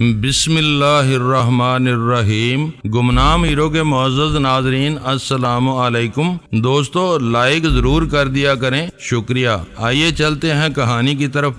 بسم اللہ الرحمن الرحیم۔ گمنام ہیرو کے معزز ناظرین السلام علیکم۔ دوستو لائک ضرور کر دیا کریں، شکریہ۔ آئیے چلتے ہیں کہانی کی طرف۔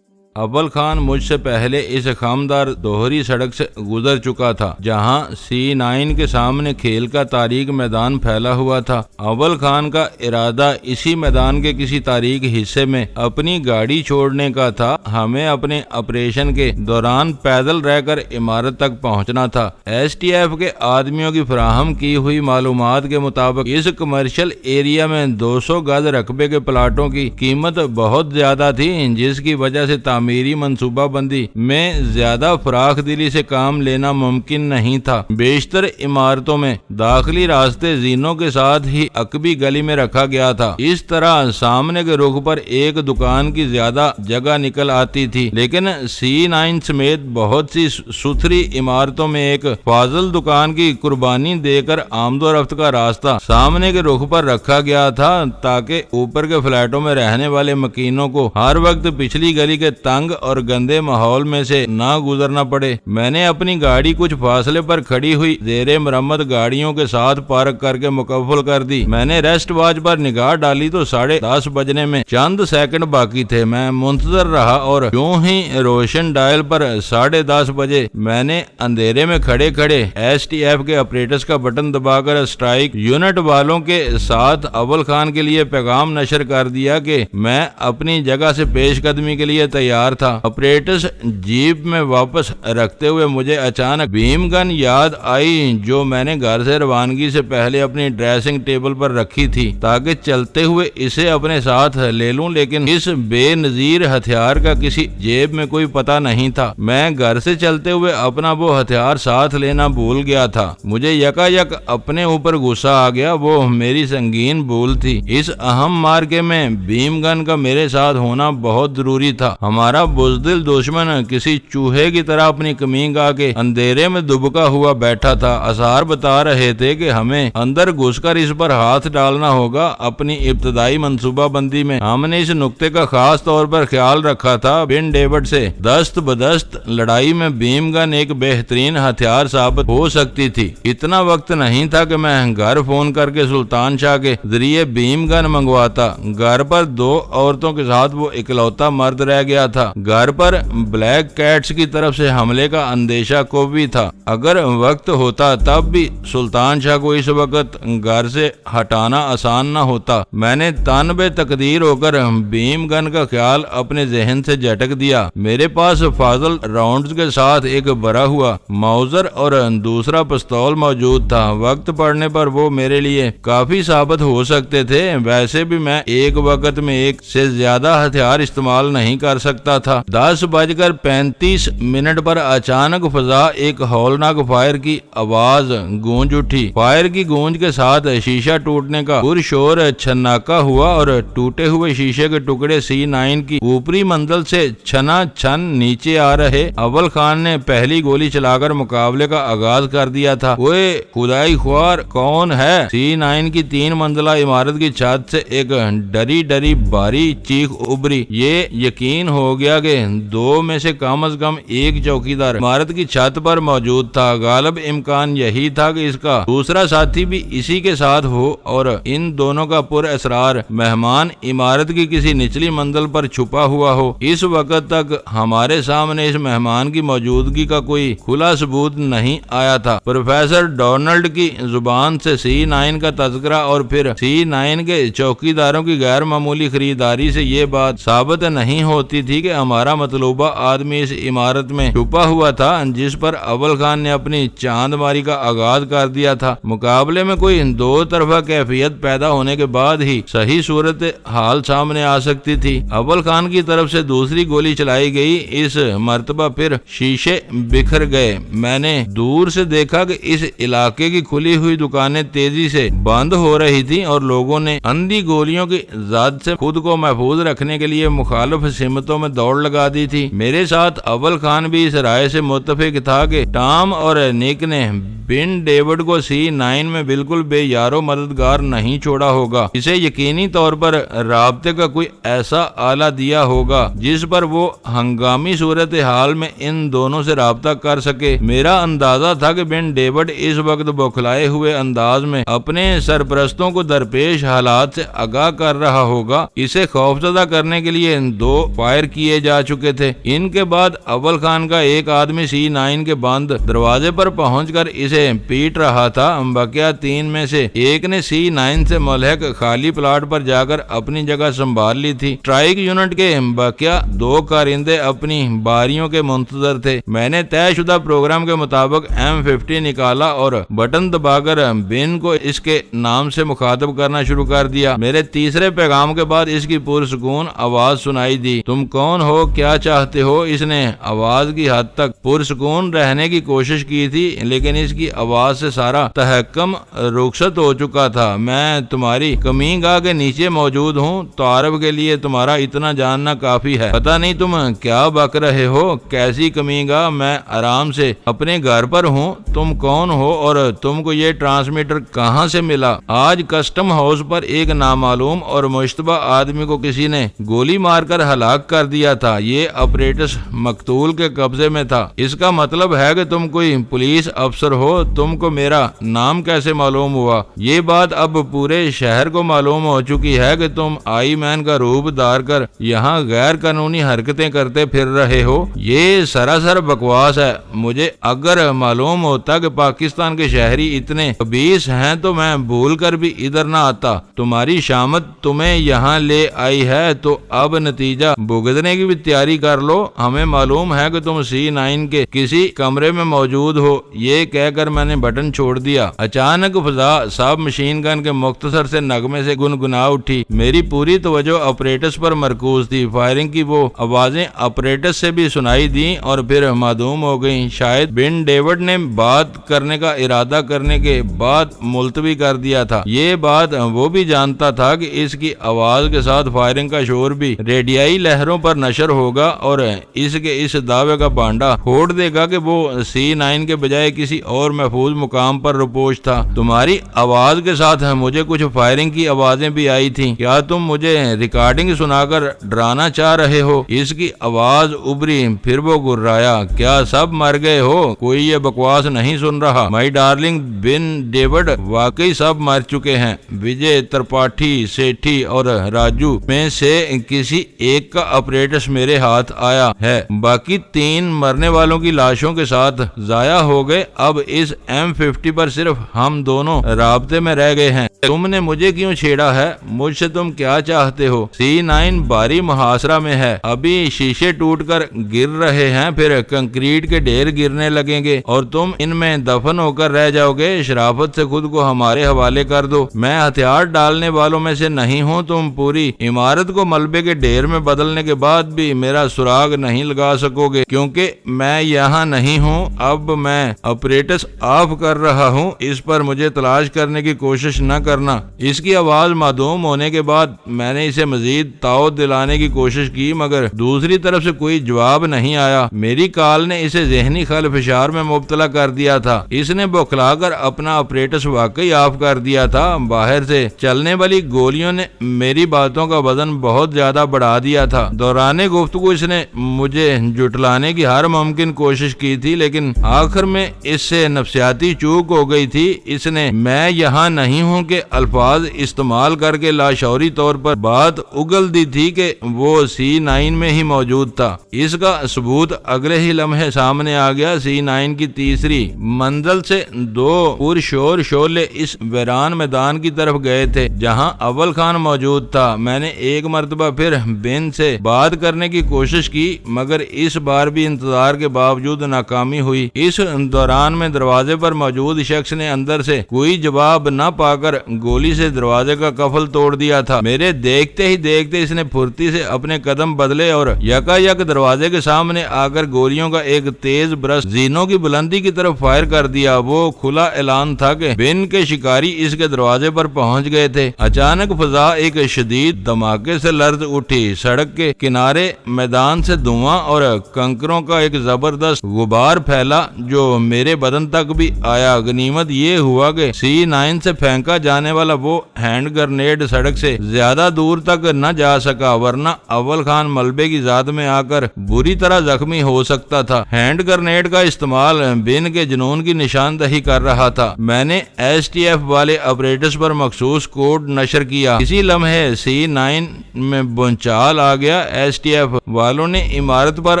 اول خان مجھ سے پہلے اس خامدار دوہری سڑک سے گزر چکا تھا جہاں C9 کے سامنے کھیل کا تاریک میدان پھیلا ہوا تھا۔ اول خان کا ارادہ اسی میدان کے کسی تاریک حصے میں اپنی گاڑی چھوڑنے کا تھا۔ ہمیں اپنے آپریشن کے دوران پیدل رہ کر عمارت تک پہنچنا تھا۔ STF کے آدمیوں کی فراہم کی ہوئی معلومات کے مطابق اس کمرشل ایریا میں 200 گز رقبے کے پلاٹوں کی قیمت بہت زیادہ تھی، جس کی وجہ سے تعمیری منصوبہ بندی میں زیادہ فراخ دلی سے کام لینا ممکن نہیں تھا۔ بیشتر عمارتوں میں داخلی راستے زینوں کے ساتھ ہی عقبی گلی میں رکھا گیا تھا۔ اس طرح سامنے کے رخ پر ایک دکان کی زیادہ جگہ نکل آتی تھی، لیکن C9 سمیت بہت سی ستھری عمارتوں میں ایک فاضل دکان کی قربانی دے کر آمد و رفت کا راستہ سامنے کے رخ پر رکھا گیا تھا تاکہ اوپر کے فلیٹوں میں رہنے والے مکینوں کو ہر وقت پچھلی گلی کے تنگ اور گندے ماحول میں سے نہ گزرنا پڑے۔ میں نے اپنی گاڑی کچھ فاصلے پر کھڑی ہوئی زیر مرمت گاڑیوں کے ساتھ پارک کر کے مکفل کر دی۔ میں نے ریسٹ واچ پر نگاہ ڈالی تو 10:30 بجنے میں چند سیکنڈ باقی تھے۔ میں منتظر رہا اور یوں ہی روشن ڈائل پر 10:30 بجے میں نے اندھیرے میں کھڑے کھڑے STF کے آپریٹرز کا بٹن دبا کر اسٹرائک یونٹ والوں کے ساتھ اول خان کے لیے پیغام نشر کر دیا کہ میں اپنی جگہ سے پیش قدمی کے لیے تیار تھا۔ آپریٹرز جیپ میں واپس رکھتے ہوئے مجھے اچانک بھیم گن یاد آئی جو میں نے گھر سے روانگی سے پہلے اپنی ڈریسنگ ٹیبل پر رکھی تھی تاکہ چلتے ہوئے اسے اپنے ساتھ لے لوں، لیکن اس بے نظیر ہتھیار کا کسی جیب میں کوئی پتہ نہیں تھا۔ میں گھر سے چلتے ہوئے اپنا وہ ہتھیار ساتھ لینا بھول گیا تھا۔ مجھے یکا یک اپنے اوپر غصہ آ گیا، وہ میری سنگین بھول تھی۔ اس اہم مارکے میں بھیم گن کا میرے ساتھ ہونا بہت ضروری تھا۔ ہمارا بزدل دشمن کسی چوہے کی طرح اپنی کمین گاہ کے اندھیرے میں دبکا ہوا بیٹھا تھا۔ آثار بتا رہے تھے کہ ہمیں اندر گھس کر اس پر ہاتھ ڈالنا ہوگا۔ اپنی ابتدائی منصوبہ بندی میں ہم نے اس نقطے کا خاص طور پر خیال رکھا تھا۔ بن ڈیوڈ سے دست بدست لڑائی میں بھیم گن ایک بہترین ہتھیار ثابت ہو سکتی تھی۔ اتنا وقت نہیں تھا کہ میں گھر فون کر کے سلطان شاہ کے ذریعے بھیم گن منگواتا۔ گھر پر 2 عورتوں کے ساتھ وہ اکلوتا مرد رہ گیا تھا۔ گھر پر بلیک کیٹس کی طرف سے حملے کا اندیشہ کو بھی تھا۔ اگر وقت ہوتا تب بھی سلطان شاہ کو اس وقت گھر سے ہٹانا آسان نہ ہوتا۔ میں نے تنبے تقدیر ہو کر بھیم گن کا خیال اپنے ذہن سے جھٹک دیا۔ میرے پاس فاضل راؤنڈز کے ساتھ ایک بھرا ہوا ماؤزر اور دوسرا پستول موجود تھا۔ وقت پڑنے پر وہ میرے لیے کافی ثابت ہو سکتے تھے۔ ویسے بھی میں ایک وقت میں ایک سے زیادہ ہتھیار استعمال نہیں کر سکتا تھا۔ 10:35 پر اچانک فضا ایک ہولناک فائر کی آواز گونج اٹھی۔ فائر کی گونج کے ساتھ شیشہ ٹوٹنے کا پرشور چھناکا ہوا اور ٹوٹے ہوئے شیشے کے ٹکڑے C9 کی اوپری منزل سے چھنا چھن نیچے آ رہے۔ اول خان نے پہلی گولی چلا کر مقابلے کا آغاز کر دیا تھا۔ وہ خدائی خوار کون ہے؟ C9 کی 3 منزلہ عمارت کی چھت سے ایک ڈری ڈری بھاری چیخ ابری۔ یہ یقین ہو گیا کہ 2 میں سے کم از کم ایک چوکیدار عمارت کی چھت پر موجود تھا۔ غالب امکان یہی تھا کہ اس کا دوسرا ساتھی بھی اسی کے ساتھ ہو اور ان دونوں کا پر اسرار مہمان عمارت کی کسی نچلی منزل پر چھپا ہوا ہو۔ اس وقت تک ہمارے سامنے اس مہمان کی موجودگی کا کوئی کھلا ثبوت نہیں آیا تھا۔ پروفیسر ڈونلڈ کی زبان سے C9 کا تذکرہ اور پھر C9 کے چوکیداروں کی غیر معمولی خریداری سے یہ بات ثابت نہیں ہوتی تھی کہ ہمارا مطلوبہ آدمی اس عمارت میں چھپا ہوا تھا جس پر اول خان نے اپنی چاند ماری کا آغاز کر دیا تھا۔ مقابلے میں کوئی 2 طرفہ کیفیت پیدا ہونے کے بعد ہی صحیح صورت حال سامنے آ سکتی تھی۔ اول خان کی طرف سے دوسری گولی چلائی گئی۔ اس مرتبہ پھر شیشے بکھر گئے۔ میں نے دور سے دیکھا کہ اس علاقے کی کھلی ہوئی دکانیں تیزی سے بند ہو رہی تھیں اور لوگوں نے اندھی گولیوں کی زد سے خود کو محفوظ رکھنے کے لیے مخالف سمتوں میں دوڑ لگا دی تھی۔ میرے ساتھ اول خان بھی اس رائے سے متفق تھا کہ ٹام اور نک نے بن ڈیوڈ کو C9 میں بالکل بے یارو مددگار نہیں چھوڑا ہوگا۔ اسے یقینی طور پر رابطے کا کوئی ایسا آلہ دیا ہوگا جس پر وہ ہنگامی صورتحال میں ان دونوں سے رابطہ کر سکے۔ میرا اندازہ تھا کہ بن ڈیوڈ اس وقت بوکھلائے ہوئے انداز میں اپنے سرپرستوں کو درپیش حالات سے آگاہ کر رہا ہوگا۔ اسے خوفزدہ کرنے کے لیے 2 فائر کیے جا چکے تھے۔ ان کے بعد اول خان کا ایک آدمی C9 کے بند دروازے پر پہنچ کر اسے پیٹ رہا تھا۔ بقیہ 3 میں سے ایک نے C9 سے ملحق خالی پلاٹ پر جا کر اپنی جگہ سنبھال لی تھی۔ ٹرائک یونٹ کے بقیہ 2 کارندے اپنی باریوں کے منتظر تھے۔ میں نے طے شدہ پروگرام کے مطابق M50 نکالا اور بٹن دبا کر بن کو اس کے نام سے مخاطب کرنا شروع کر دیا۔ میرے تیسرے پیغام کے بعد اس کی پرسکون آواز سنائی دی۔ تم کون ہو؟ کیا چاہتے ہو؟ اس نے آواز کی حد تک پرسکون رہنے کی کوشش کی تھی، لیکن اس کی آواز سے سارا تحکم رخصت ہو چکا تھا۔ میں تمہاری کمین گاہ کے نیچے موجود ہوں۔ تعارف کے لیے تمہارا اتنا جاننا کافی ہے۔ پتہ نہیں تم کیا بک رہے ہو؟ کیسی کمین گاہ؟ میں آرام سے اپنے گھر پر ہوں۔ تم کون ہو اور تم کو یہ ٹرانسمیٹر کہاں سے ملا؟ آج کسٹم ہاؤس پر ایک نامعلوم اور مشتبہ آدمی کو کسی نے گولی مار کر ہلاک کر دیا تھا۔ یہ اپریٹس مقتول کے قبضے میں تھا۔ اس کا مطلب ہے کہ تم کوئی پولیس افسر ہو۔ تم کو میرا نام کیسے معلوم ہوا؟ یہ بات اب پورے شہر کو معلوم ہو چکی ہے کہ تم آئی مین کا روپ دھار کر یہاں غیر قانونی حرکتیں کرتے پھر رہے ہو۔ یہ سراسر بکواس ہے۔ مجھے اگر معلوم ہوتا کہ پاکستان کے شہری اتنے خبیث ہیں تو میں بھول کر بھی ادھر نہ آتا۔ تمہاری شامت تمہیں یہاں لے آئی ہے تو اب نتیجہ بھگتنے کی بھی تیاری کر لو۔ ہمیں معلوم ہے کہ تم C9 کے کسی کمرے میں موجود ہو۔ یہ کہہ کر میں نے بٹن چھوڑ دیا۔ اچانک فضا سب مشین گن کے مختصر سے نغمے سے گنگنا اٹھی۔ میری پوری توجہ آپریٹس پر مرکوز تھی۔ فائرنگ کی وہ آوازیں آپریٹس سے بھی سنائی دیں اور پھر معدوم ہو گئیں۔ شاید بن ڈیوڈ نے بات کرنے کا ارادہ کرنے کے بعد ملتوی کر دیا تھا۔ یہ بات وہ بھی جانتا تھا کہ اس کی آواز کے ساتھ فائرنگ کا شور بھی ریڈیائی لہروں پر نشر ہوگا اور اس کے اس دعوے کا بانڈا پھوڑ دے گا کہ وہ C9 کے بجائے کسی اور محفوظ مقام پر رپوش تھا۔ تمہاری آواز کے ساتھ مجھے کچھ فائرنگ کی آوازیں بھی آئی تھیں۔ کیا تم مجھے ریکارڈنگ سنا کر ڈرانا چاہ رہے ہو؟ اس کی آواز ابری، پھر وہ گرایا۔ کیا سب مر گئے ہو؟ کوئی یہ بکواس نہیں سن رہا۔ مائی ڈارلنگ بن ڈیوڈ، واقعی سب مر چکے ہیں۔ وجے، ترپاٹھی، سیٹھی اور راجو میں سے کسی ایک کا آپریٹس میرے ہاتھ آیا ہے۔ باقی 3 مرنے والوں کی لاشوں کے ساتھ ضائع ہو گئے۔ اب اس M50 پر صرف ہم دونوں رابطے میں رہ گئے ہیں۔ تم نے مجھے کیوں چھیڑا ہے؟ مجھ سے تم کیا چاہتے ہو؟ C9 بھاری محاصرہ میں ہے۔ ابھی شیشے ٹوٹ کر گر رہے ہیں، پھر کنکریٹ کے ڈھیر گرنے لگیں گے اور تم ان میں دفن ہو کر رہ جاؤ گے۔ شرافت سے خود کو ہمارے حوالے کر دو۔ میں ہتھیار ڈالنے والوں میں سے نہیں ہوں۔ تم پوری عمارت کو ملبے کے ڈھیر میں بدلنے کے بعد بھی میرا سراغ نہیں لگا سکو گے، کیونکہ میں یہاں نہیں ہوں۔ اب میں آپریٹس آف کر رہا ہوں۔ اس پر مجھے تلاش کرنے کی کوشش نہ کرنا۔ اس کی آواز معدوم ہونے کے بعد میں نے اسے مزید تعاون دلانے کی کوشش کی، مگر دوسری طرف سے کوئی جواب نہیں آیا۔ میری کال نے اسے ذہنی خلفشار میں مبتلا کر دیا تھا۔ اس نے بوکھلا کر اپنا آپریٹس واقعی آف کر دیا تھا۔ باہر سے چلنے والی گولیوں نے میری باتوں کا وزن بہت زیادہ بڑھا دیا تھا۔ دوران گفتگو اس نے مجھے جھٹلانے کی ہر ممکن کوشش کی تھی، لیکن آخر میں اس سے نفسیاتی چوک ہو گئی تھی۔ اس نے میں یہاں نہیں ہوں کہ الفاظ استعمال کر کے لاشعوری طور پر بات اگل دی تھی کہ وہ C9 میں ہی موجود تھا۔ اس کا ثبوت اگلے ہی لمحے سامنے آ گیا۔ C9 کی تیسری منزل سے 2 پرشور شعلے اس ویران میدان کی طرف گئے تھے جہاں اول خان موجود تھا۔ میں نے ایک مرتبہ پھر بن سے بات کرنے کی کوشش کی، مگر اس بار بھی انتظار کے باوجود ناکامی ہوئی۔ اس دوران میں دروازے پر موجود شخص نے اندر سے کوئی جواب نہ پا کر گولی سے دروازے کا قفل توڑ دیا تھا۔ میرے دیکھتے ہی دیکھتے اس نے پھرتی سے اپنے قدم بدلے اور یکا یک دروازے کے سامنے آ کر گولیوں کا ایک تیز برس زینوں کی بلندی کی طرف فائر کر دیا۔ وہ کھلا اعلان تھا کہ بن کے شکاری اس کے دروازے پر پہنچ گئے تھے۔ اچانک فضا ایک شدید دھماکے سے لرز اٹھی۔ سڑک کے کنارے کنارے میدان سے دھواں اور کنکروں کا ایک زبردست غبار پھیلا جو میرے بدن تک بھی آیا۔ غنیمت یہ ہوا کہ C9 سے پھینکا جانے والا وہ ہینڈ گرنیڈ سڑک سے زیادہ دور تک نہ جا سکا، ورنہ اول خان ملبے کی ذات میں آ کر بری طرح زخمی ہو سکتا تھا۔ ہینڈ گرنیڈ کا استعمال بن کے جنون کی نشاندہی کر رہا تھا۔ میں نے STF والے آپریٹرز پر مخصوص کوڈ نشر کیا۔ اسی لمحے C9 میں بنچال آ گیا۔ STF والوں نے عمارت پر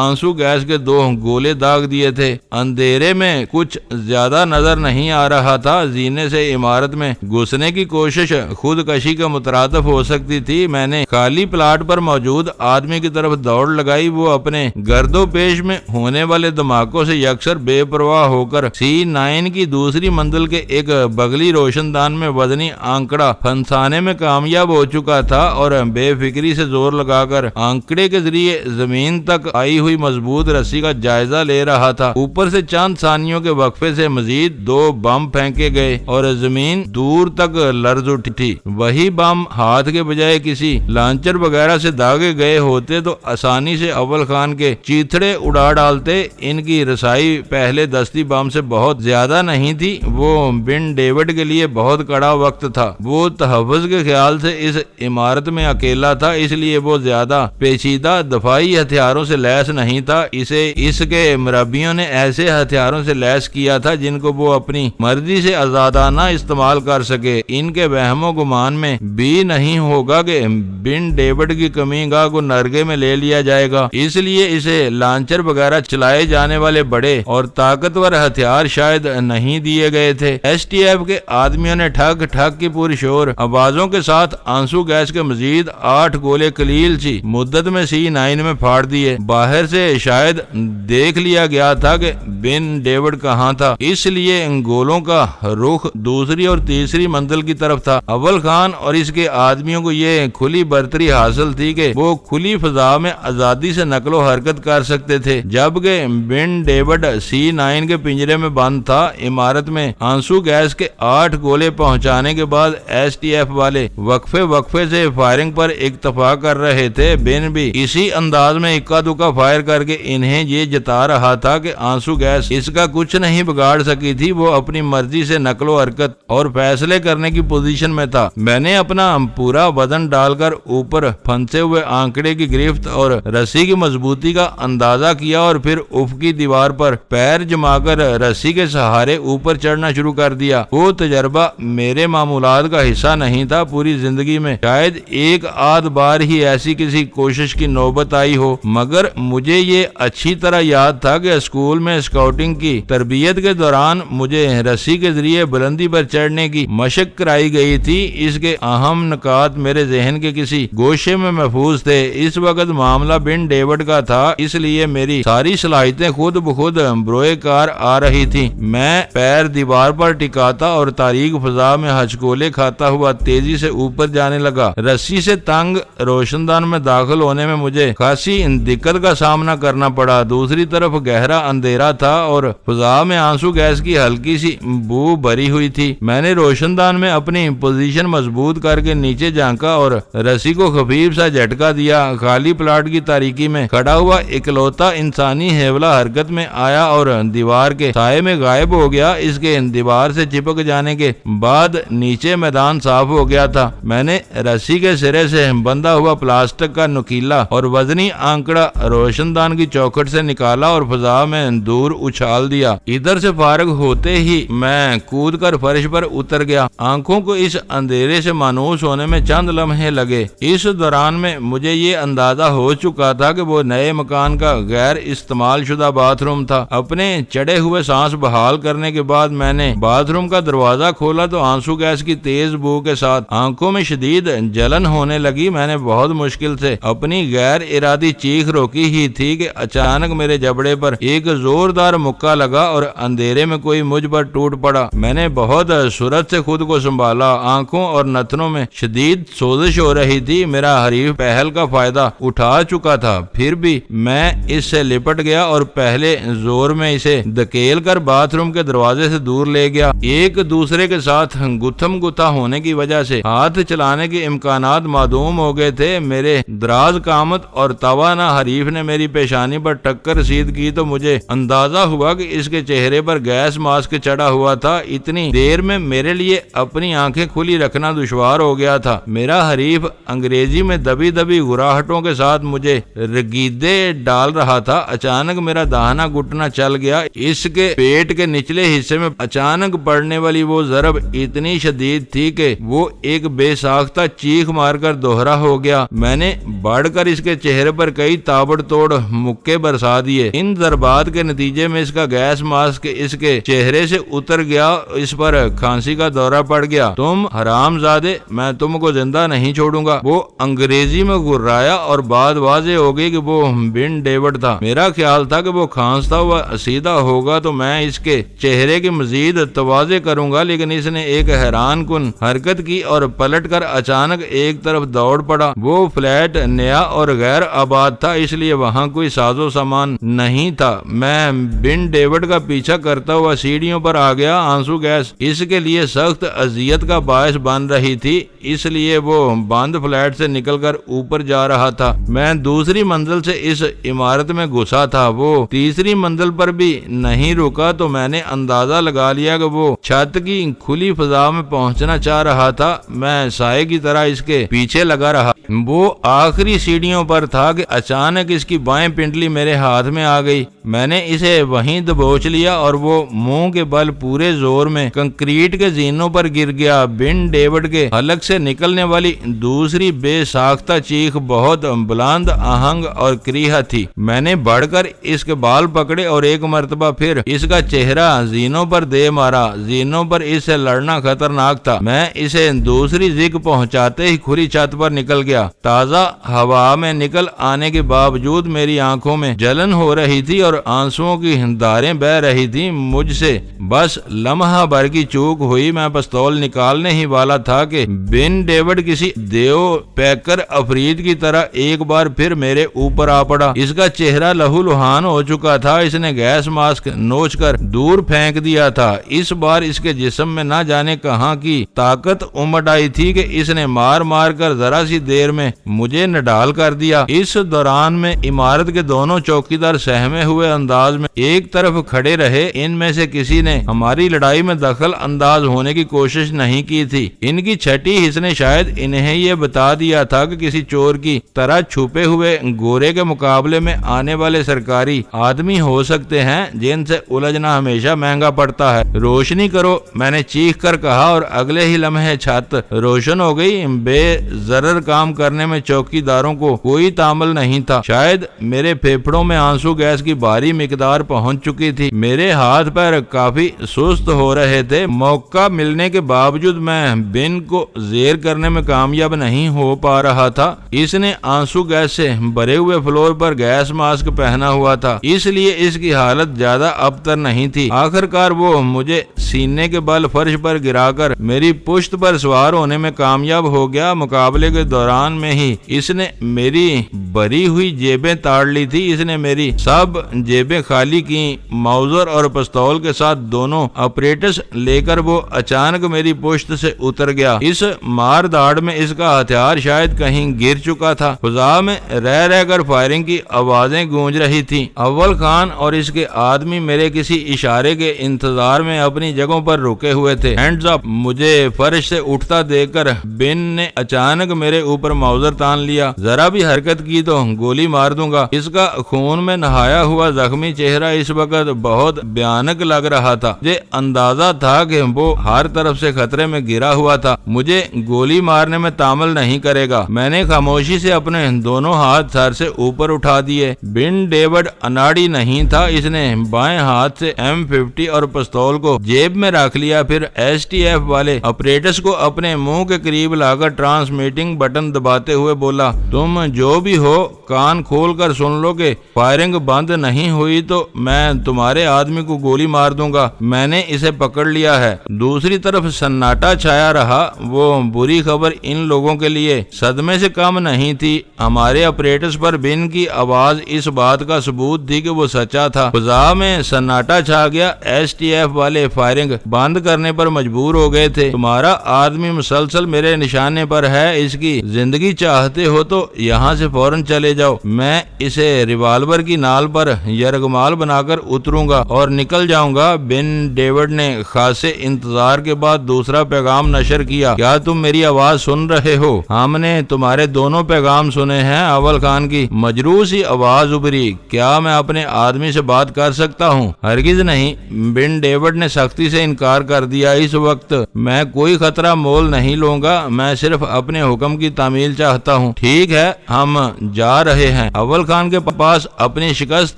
آنسو گیس کے 2 گولے داغ دیے تھے۔ اندھیرے میں کچھ زیادہ نظر نہیں آ رہا تھا۔ زینے سے عمارت میں گھسنے کی کوشش خودکشی کا مترادف ہو سکتی تھی۔ میں نے خالی پلاٹ پر موجود آدمی کی طرف دوڑ لگائی۔ وہ اپنے گرد و پیش میں ہونے والے دھماکوں سے یکسر بے پرواہ ہو کر C9 کی دوسری منزل کے ایک بغلی روشن دان میں وزنی آنکڑا پھنسانے میں کامیاب ہو چکا تھا اور بے فکری سے زور لگا کر آنکڑے کے ذریعے زمین تک آئی ہوئی مضبوط رسی کا جائزہ لے رہا تھا۔ اوپر سے چند ثانیوں کے وقفے سے مزید 2 بم پھینکے گئے اور زمین دور تک لرز اٹھی۔ وہی بم ہاتھ کے بجائے کسی لانچر وغیرہ سے داغے گئے ہوتے تو آسانی سے اول خان کے چیتھڑے اڑا ڈالتے۔ ان کی رسائی پہلے دستی بم سے بہت زیادہ نہیں تھی۔ وہ بن ڈیوڈ کے لیے بہت کڑا وقت تھا۔ وہ تحفظ کے خیال سے اس عمارت میں اکیلا تھا، اس لیے وہ زیادہ پیچیدہ دفاعی ہتھیاروں سے لیس نہیں تھا۔ اسے اس کے مربیوں نے ایسے ہتھیاروں سے لیس کیا تھا جن کو وہ اپنی مرضی سے آزادانہ استعمال کر سکے۔ ان کے وہم و گمان میں بھی نہیں ہوگا کہ بن ڈیوڈ کی کمی گاہ کو نرگے میں لے لیا جائے گا، اس لیے اسے لانچر وغیرہ چلائے جانے والے بڑے اور طاقتور ہتھیار شاید نہیں دیے گئے تھے۔ STF کے آدمیوں نے ٹھک ٹھک کی پوری شور آوازوں کے ساتھ آنسو گیس کے مزید 8 گولے قلیل سی مدت میں C9 میں پھاڑ دیے۔ باہر سے شاید دیکھ لیا گیا تھا کہ بن ڈیوڈ کہاں تھا، اس لیے ان گولوں کا رخ دوسری اور تیسری منزل کی طرف تھا۔ اول خان اور اس کے آدمیوں کو یہ کھلی برتری حاصل تھی کہ وہ کھلی فضا میں آزادی سے نقل و حرکت کر سکتے تھے، جبکہ بن ڈیوڈ C9 کے پنجرے میں بند تھا۔ عمارت میں آنسو گیس کے 8 گولے پہنچانے کے بعد STF والے وقفے سے فائرنگ پر اکتفا کر رہے تھے۔ بن بھی اسی انداز میں اکا دکا فائر کر کے انہیں یہ جتا رہا تھا کہ آنسو گیس اس کا کچھ نہیں بگاڑ سکی تھی۔ وہ اپنی مرضی سے نقل و حرکت اور فیصلے کرنے کی پوزیشن میں تھا۔ میں نے اپنا پورا وزن ڈال کر اوپر پھنسے ہوئے آنکڑے کی گرفت اور رسی کی مضبوطی کا اندازہ کیا اور پھر افقی دیوار پر پیر جما کر رسی کے سہارے اوپر چڑھنا شروع کر دیا۔ وہ تجربہ میرے معمولات کا حصہ نہیں تھا۔ پوری زندگی میں شاید ایک آدھ بار ہی ایسی کسی کوشش کی نوبت آئی ہو، مگر مجھے یہ اچھی طرح یاد تھا کہ اسکول میں اسکاؤٹنگ کی تربیت کے دوران مجھے رسی کے ذریعے بلندی پر چڑھنے کی مشق کرائی گئی تھی۔ اس کے اہم نکات میرے ذہن کے کسی گوشے میں محفوظ تھے۔ اس وقت معاملہ بن ڈیوڈ کا تھا، اس لیے میری ساری صلاحیتیں خود بخود بروئے کار آ رہی تھی۔ میں پیر دیوار پر ٹکاتا اور تاریک فضا میں ہچکولے کھاتا ہوا تیزی سے اوپر جانے لگا۔ رسی سے تنگ روشن دان میں داخل ہونے میں مجھے خاصی دقت کا سامنا کرنا پڑا۔ دوسری طرف گہرا اندھیرا تھا اور فضا میں آنسو گیس کی ہلکی سی بو بھری ہوئی تھی۔ میں نے روشن دان میں اپنی پوزیشن مضبوط کر کے نیچے جھانکا اور رسی کو خفیف سا جھٹکا دیا۔ خالی پلاٹ کی تاریکی میں کھڑا ہوا اکلوتا انسانی ہیولا حرکت میں آیا اور دیوار کے سائے میں غائب ہو گیا۔ اس کے دیوار سے چپک جانے کے بعد نیچے میدان صاف ہو گیا تھا۔ میں نے رسی کے سرے سے بندھا ہوا پلاسٹک کا نکیلا اور وزنی آنکڑا روشن دان کی چوکھٹ سے نکالا اور فضا میں دور اچھال دیا۔ ادھر سے فارغ ہوتے ہی میں کود کر فرش پر اتر گیا۔ آنکھوں کو اس اندھیرے سے مانوس ہونے میں چند لمحے لگے۔ اس دوران میں مجھے یہ اندازہ ہو چکا تھا کہ وہ نئے مکان کا غیر استعمال شدہ باتھ روم تھا۔ اپنے چڑھے ہوئے سانس بحال کرنے کے بعد میں نے باتھ روم کا دروازہ کھولا تو آنسو گیس کی تیز بو کے ساتھ آنکھوں میں شدید جلن ہونے لگی۔ میں نے بہت مشکل سے اپنی غیر ارادی چیخ روکی ہی تھی کہ اچانک میرے جبڑے پر ایک زوردار مکہ لگا اور اندھیرے میں کوئی مجھ پر ٹوٹ پڑا۔ میں نے بہت سرعت سے خود کو سنبھالا۔ آنکھوں اور نتنوں میں شدید سوزش ہو رہی تھی۔ میرا حریف پہل کا فائدہ اٹھا چکا تھا، پھر بھی میں اس سے لپٹ گیا اور پہلے زور میں اسے دھکیل کر باتھ روم کے دروازے سے دور لے گیا۔ ایک دوسرے کے ساتھ گتھم گتھا ہونے کی وجہ سے ہاتھ چلانے کے امکانات معدوم ہو گئے تھے۔ میرے دراز باز قامت اور توانا حریف نے میری پیشانی پر ٹکر رسید کی تو مجھے اندازہ ہوا کہ اس کے چہرے پر گیس ماسک چڑھا ہوا تھا۔ اتنی دیر میں میرے لیے اپنی آنکھیں کھلی رکھنا دشوار ہو گیا تھا۔ میرا حریف انگریزی میں دبی دبی گراہٹوں کے ساتھ مجھے رگیدے ڈال رہا تھا۔ اچانک میرا داہنا گھٹنا چل گیا۔ اس کے پیٹ کے نچلے حصے میں اچانک پڑنے والی وہ ضرب اتنی شدید تھی کہ وہ ایک بے ساختہ چیخ مار کر دوہرا ہو گیا۔ میں نے بڑھ کر اس کے چہرے پر کئی تابڑ توڑ مکے برسا دیے۔ ان ضربات کے نتیجے میں اس کا گیس ماسک اس کے چہرے سے اتر گیا، اس پر کھانسی کا دورہ پڑ گیا۔ تم حرام زادے، میں تم کو زندہ نہیں چھوڑوں گا۔ وہ انگریزی میں گرایا اور بات واضح ہو گئی کہ وہ بن ڈیوڈ تھا۔ میرا خیال تھا کہ وہ کھانستا ہوا سیدھا ہوگا تو میں اس کے چہرے کی مزید توازے کروں گا، لیکن اس نے ایک حیران کن حرکت کی اور پلٹ کر اچانک ایک طرف دوڑ پڑا۔ وہ فلیٹ نیا اور غیر آباد تھا، اس لیے وہاں کوئی ساز و سامان نہیں تھا۔ میں بن ڈیوڈ کا پیچھا کرتا ہوا سیڑھیوں پر آ گیا۔ آنسو گیس اس کے لیے سخت اذیت کا باعث بن رہی تھی، اس لیے وہ بند فلیٹ سے نکل کر اوپر جا رہا تھا۔ میں دوسری منزل سے اس عمارت میں گھسا تھا۔ وہ تیسری منزل پر بھی نہیں رکا تو میں نے اندازہ لگا لیا کہ وہ چھت کی کھلی فضا میں پہنچنا چاہ رہا تھا۔ میں سائے کی طرح اس کے پیچھے لگا رہا۔ وہ آخری سیڑھیوں پر تھا کہ اچانک اس کی بائیں پنڈلی میرے ہاتھ میں آ گئی۔ میں نے اسے وہیں دبوچ لیا اور وہ منہ کے بل پورے زور میں کنکریٹ کے زینوں پر گر گیا۔ بن ڈیوڈ کے حلق سے نکلنے والی دوسری بے ساختہ چیخ بہت بلند آہنگ اور کریہا تھی۔ میں نے بڑھ کر اس کے بال پکڑے اور ایک مرتبہ پھر اس کا چہرہ زینوں پر دے مارا۔ زینوں پر اس سے لڑنا خطرناک تھا۔ میں اسے دوسری زگ پہنچاتے ہی کھلی چھت پر نکل گیا۔ تازہ ہوا میں نکل آنے کے باوجود میری آنکھوں میں جلن ہو رہی تھی اور آنسوؤں کی دھاریں بہ رہی تھی۔ مجھ سے بس لمحہ بھر کی چوک ہوئی۔ میں پستول نکالنے ہی والا تھا کہ بن ڈیوڈ کسی دیو پیکر افرید کی طرح ایک بار پھر میرے اوپر آ پڑا۔ اس کا چہرہ لہو لہان ہو چکا تھا۔ اس نے گیس ماسک نوچ کر دور پھینک دیا تھا۔ اس بار اس کے جسم میں نہ جانے کہاں کی طاقت امڈ آئی تھی کہ اس نے مار مار کر ذرا سی دیر میں مجھے نڈال کر دیا۔ اس دوران میں عمارت کے دونوں چوکیدار سہمے ہوئے انداز میں ایک طرف کھڑے رہے۔ ان میں سے کسی نے ہماری لڑائی میں دخل انداز ہونے کی کوشش نہیں کی تھی۔ ان کی چھٹی حص نے شاید انہیں یہ بتا دیا تھا کہ کسی چور کی طرح چھپے ہوئے گورے کے مقابلے میں آنے والے سرکاری آدمی ہو سکتے ہیں جن سے الجھنا ہمیشہ مہنگا پڑتا ہے۔ روشنی کرو، میں نے چیخ کر کہا اور اگلے ہی لمحے چھت روشن ہو گئی۔ بے ضرر کام کرنے میں چوکی داروں کو کوئی تعامل نہیں تھا۔ شاید میرے پھیپھڑوں میں آنسو گیس کی بھاری مقدار پہنچ چکی تھی۔ میرے ہاتھ پیر کافی سست ہو رہے تھے۔ موقع ملنے کے باوجود میں بن کو زیر کرنے میں کامیاب نہیں ہو پا رہا تھا۔ اس نے آنسو گیس سے بھرے ہوئے فلور پر گیس ماسک پہنا ہوا تھا، اس لیے اس کی حالت زیادہ ابتر نہیں تھی۔ آخر کار وہ مجھے سینے کے بل فرش پر گرا کر میری پشت پر سوار ہونے میں کامیاب ہو گیا۔ مقابلے کے دوران میں ہی اس نے میری بھری ہوئی جیبیں تاڑ لی تھی۔ اس نے میری سب جیبیں خالی کی۔ موزر اور پستول کے ساتھ دونوں آپریٹس لے کر وہ اچانک میری پشت سے اتر گیا۔ اس مار داڑ میں اس کا ہتھیار شاید کہیں گر چکا تھا۔ فضا میں رہ رہ کر فائرنگ کی آوازیں گونج رہی تھیں۔ اول خان اور اس کے آدمی میرے کسی اشارے کے انتظار میں اپنی جگہوں پر رکے ہوئے تھے۔ ہینڈز اپ! مجھے فرش سے اٹھتا دیکھ کر بن نے اچانک میرے اوپر موزر تان لیا۔ ذرا بھی حرکت کی تو گولی مار دوں گا۔ اس کا خون میں نہایا ہوا زخمی چہرہ اس وقت بہت بھیانک لگ رہا تھا۔ مجھے اندازہ تھا کہ وہ ہر طرف سے خطرے میں گرا ہوا تھا، مجھے گولی مارنے میں تعامل نہیں کرے گا۔ میں نے خاموشی سے اپنے دونوں ہاتھ سر سے اوپر اٹھا دیے۔ بن ڈیوڈ اناڑی نہیں تھا۔ اس نے بائیں ہاتھ سے M50 اور پستول کو جیب میں رکھ لیا، پھر STF والے آپریٹس کو اپنے منہ کے قریب لا کر ٹرانسمیٹنگ بٹن دباتے ہوئے بولا، تم جو بھی ہو کان کھول کر سن لو کہ فائرنگ بند نہیں ہوئی تو میں تمہارے آدمی کو گولی مار دوں گا۔ میں نے اسے پکڑ لیا ہے۔ دوسری طرف سناٹا چھایا رہا۔ وہ بری خبر ان لوگوں کے لیے صدمے سے کم نہیں تھی۔ ہمارے آپریٹس پر بن کی آواز اس بات کا ثبوت تھی کہ وہ سچا تھا۔ فضا میں سناٹا چھا گیا۔ STF والے فائرنگ بند کرنے پر مجبور ہو گئے تھے۔ تمہارا آدمی مسلسل میرے نشانے پر ہے، اس کی زندگی چاہتے ہو تو تو یہاں سے فوراً چلے جاؤ، میں اسے ریوالور کی نال پر یرغمال بنا کر اتروں گا اور نکل جاؤں گا۔ بن ڈیوڈ نے خاصے انتظار کے بعد دوسرا پیغام نشر کیا، کیا تم میری آواز سن رہے ہو؟ ہم نے تمہارے دونوں پیغام سنے ہیں۔ اول خان کی مجروح سی آواز ابھری، کیا میں اپنے آدمی سے بات کر سکتا ہوں؟ ہرگز نہیں، بن ڈیوڈ نے سختی سے انکار کر دیا۔ اس وقت میں کوئی خطرہ مول نہیں لوں گا، میں صرف اپنے حکم کی تعمیل چاہتا ہوں۔ ٹھیک ہے، ہم جا رہے ہیں۔ اول خان کے پاس اپنی شکست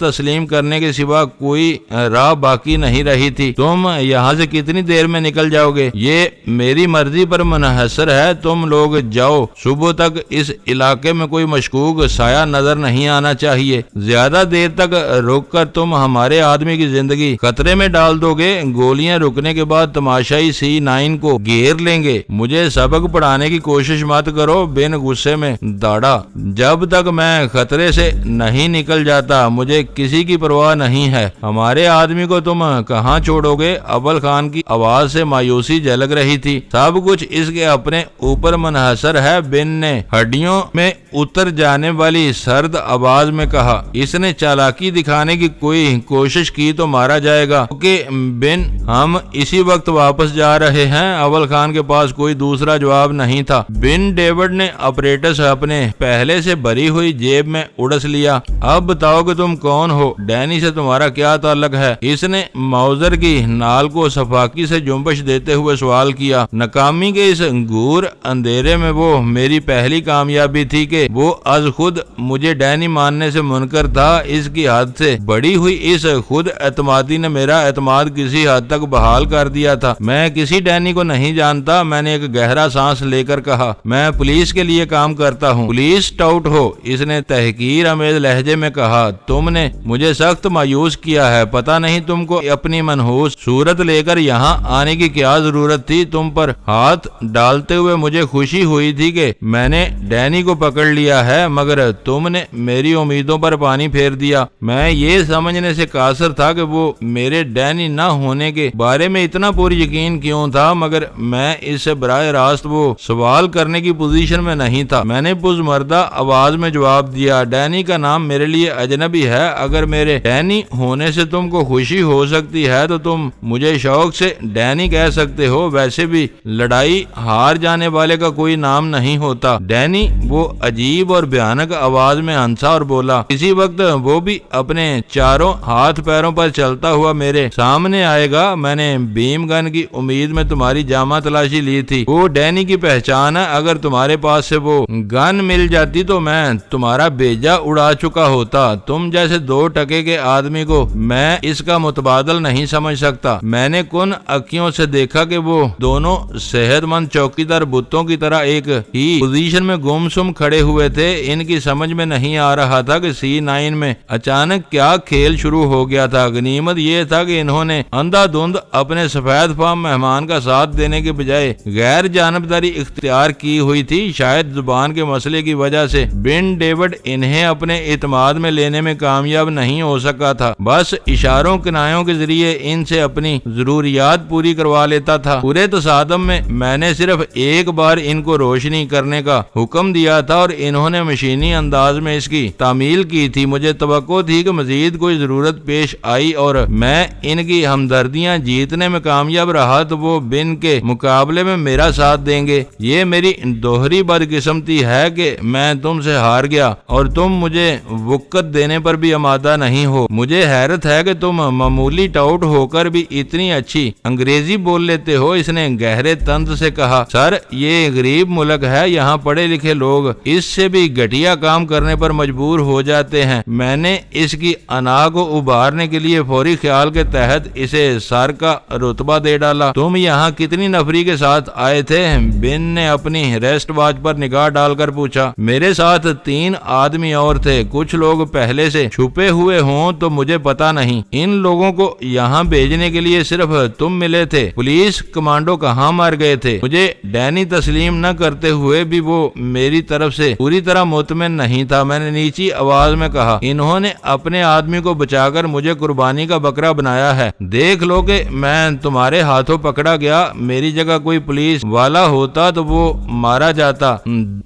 تسلیم کرنے کے سوا کوئی راہ باقی نہیں رہی تھی۔ تم یہاں سے کتنی دیر میں نکل جاؤ گے؟ یہ میری مرضی پر منحصر ہے، تم لوگ جاؤ، صبح تک اس علاقے میں کوئی مشکوک سایہ نظر نہیں آنا چاہیے۔ زیادہ دیر تک رک کر تم ہمارے آدمی کی زندگی خطرے میں ڈال دو گے۔ گولیاں رکنے کے بعد تماشائی C9 کو گھیر لیں گے۔ مجھے سبق پڑھانے کی کوشش مت کرو، بن غصے میں داڑا۔ جب تک میں خطرے سے نہیں نکل جاتا مجھے کسی کی پرواہ نہیں ہے۔ ہمارے آدمی کو تم کہاں چھوڑو گے؟ اول خان کی آواز سے مایوسی جھلک رہی تھی۔ سب کچھ اس کے اپنے اوپر منحصر ہے، بن نے ہڈیوں میں اتر جانے والی سرد آواز میں کہا۔ اس نے چالاکی دکھانے کی کوئی کوشش کی تو مارا جائے گا۔ بن، ہم اسی وقت واپس جا رہے ہیں۔ اول خان کے پاس کوئی دوسرا جواب نہیں تھا۔ بن ڈیوڈ نے اپریٹس اپنے پہلے سے بھری ہوئی جیب میں اڑس لیا۔ اب بتاؤ کہ تم کون ہو؟ ڈینی سے تمہارا کیا تعلق ہے؟ اس نے موزر کی نال کو صفاقی سے جنبش دیتے ہوئے سوال کیا۔ ناکامی کے اس گور اندھیرے میں وہ میری پہلی کامیابی تھی کہ وہ از خود مجھے ڈینی ماننے سے منکر تھا۔ اس کی حد سے بڑی ہوئی اس خود اعتمادی نے میرا اعتماد کسی حد تک بحال کر دیا تھا۔ میں کسی ڈینی کو نہیں جانتا، میں نے ایک گہرا سانس لے کر کہا۔ میں پولیس کے لیے کام کرتا ہوں۔ پولیس ٹاؤٹ ہو؟ اس نے تحقیر آمیز لہجے میں کہا۔ تم نے مجھے سخت مایوس کیا ہے، پتہ نہیں تم کو اپنی منحوس صورت لے کر یہاں آنے کی کیا ضرورت تھی۔ تم پر ہاتھ ڈالتے ہوئے مجھے خوشی ہوئی تھی کہ میں نے ڈینی کو پکڑ لیا ہے، مگر تم نے میری امیدوں پر پانی پھیر دیا۔ میں یہ سمجھنے سے قاصر تھا کہ وہ میرے ڈینی نہ ہونے کے بارے میں اتنا پوری یقین کیوں تھا، مگر میں اس سے براہ راست وہ سوال کرنے کی پوزیشن میں نہیں تھا۔ میں نے پزمردہ آواز میں جواب دیا، ڈینی کا نام میرے لیے اجنبی ہے۔ اگر میرے ڈینی ہونے سے تم کو خوشی ہو سکتی ہے تو تم مجھے شوق سے ڈینی کہہ سکتے ہو۔ ویسے بھی لڑائی ہار جانے والے کا کوئی نام نہیں ہوتا۔ ڈینی، وہ عجیب اور بھیانک آواز میں ہنسا اور بولا۔ اسی وقت وہ بھی اپنے چاروں ہاتھ پیروں پر چلتا ہوا میرے سامنے آئے گا۔ میں نے بیم گن کی امید میں تمہاری جامع تلاشی لی تھی، وہ ڈینی کی پہچان ہے۔ اگر تمہارے پاس سے وہ گن مل جاتی تو میں تمہارا بیجا اڑا چکا ہوتا۔ تم جیسے 2 ٹکے کے آدمی کو میں اس کا متبادل نہیں سمجھ سکتا۔ میں نے کن اکھیوں سے دیکھا کہ وہ دونوں صحت مند چوکیدار بتوں کی طرح ایک ہی پوزیشن میں گم سم کھڑے ہوئے تھے۔ ان کی سمجھ میں نہیں آ رہا تھا کہ C9 میں اچانک کیا کھیل شروع ہو گیا تھا۔ غنیمت یہ تھا کہ انہوں نے اندھا دھند اپنے سفید فام مہمان کا ساتھ دینے کے بجائے غیر جانبداری اختیار کی ہوئی تھی۔ شاید زبان کے مسئلے کی وجہ سے بن ڈیوڈ انہیں اپنے اعتماد میں لینے میں کامیاب نہیں ہو سکا تھا، بس اشاروں کنایوں کے ذریعے ان سے اپنی ضروریات پوری کروا لیتا تھا۔ پورے تصادم میں نے صرف ایک بار ان کو روشنی کرنے کا حکم دیا تھا اور انہوں نے مشینی انداز میں اس کی تعمیل کی تھی۔ مجھے توقع تھی کہ مزید کوئی ضرورت پیش آئی اور میں ان کی ہمدردیاں جیتنے میں کامیاب رہا تو وہ بن کے مقابلے میں میرا ساتھ دیں گے۔ یہ میری دوہری بدقسمتی ہے کہ میں تم سے ہار گیا اور تم مجھے وقت دینے پر بھی آمادہ نہیں ہو۔ مجھے حیرت ہے کہ تم معمولی ٹاؤٹ ہو کر بھی اتنی اچھی انگریزی بول لیتے ہو۔ اس نے گہرے طنز سے کہا، سر یہ غریب ملک ہے، یہاں پڑھے لکھے لوگ اس سے بھی گھٹیا کام کرنے پر مجبور ہو جاتے ہیں۔ میں نے اس کی انا کو ابھارنے کے لیے فوری خیال کے تحت اسے سر کا رتبہ دے ڈالا۔ تم یہاں کتنی نفری کے ساتھ آئے تھے؟ بن نے اپنی ریسٹ واچ پر نگاہ ڈال کر پوچھا۔ میرے ساتھ 3 آدمی اور تھے، کچھ لوگ پہلے سے چھپے ہوئے ہوں تو مجھے پتا نہیں۔ ان لوگوں کو یہاں بھیجنے کے لیے صرف تم ملے تھے۔ پولیس کمانڈو کہاں مر گئے تھے؟ مجھے ڈینی تسلیم نہ کرتے ہوئے بھی وہ میری طرف سے پوری طرح مطمئن نہیں تھا۔ میں نے نیچی آواز میں کہا، انہوں نے اپنے آدمی کو بچا کر مجھے قربانی کا بکرا بنایا ہے۔ دیکھ لو کہ میں تمہارے ہاتھوں پکڑا گیا، میری جگہ کوئی پولیس والا ہوتا تو وہ مارا جاتا۔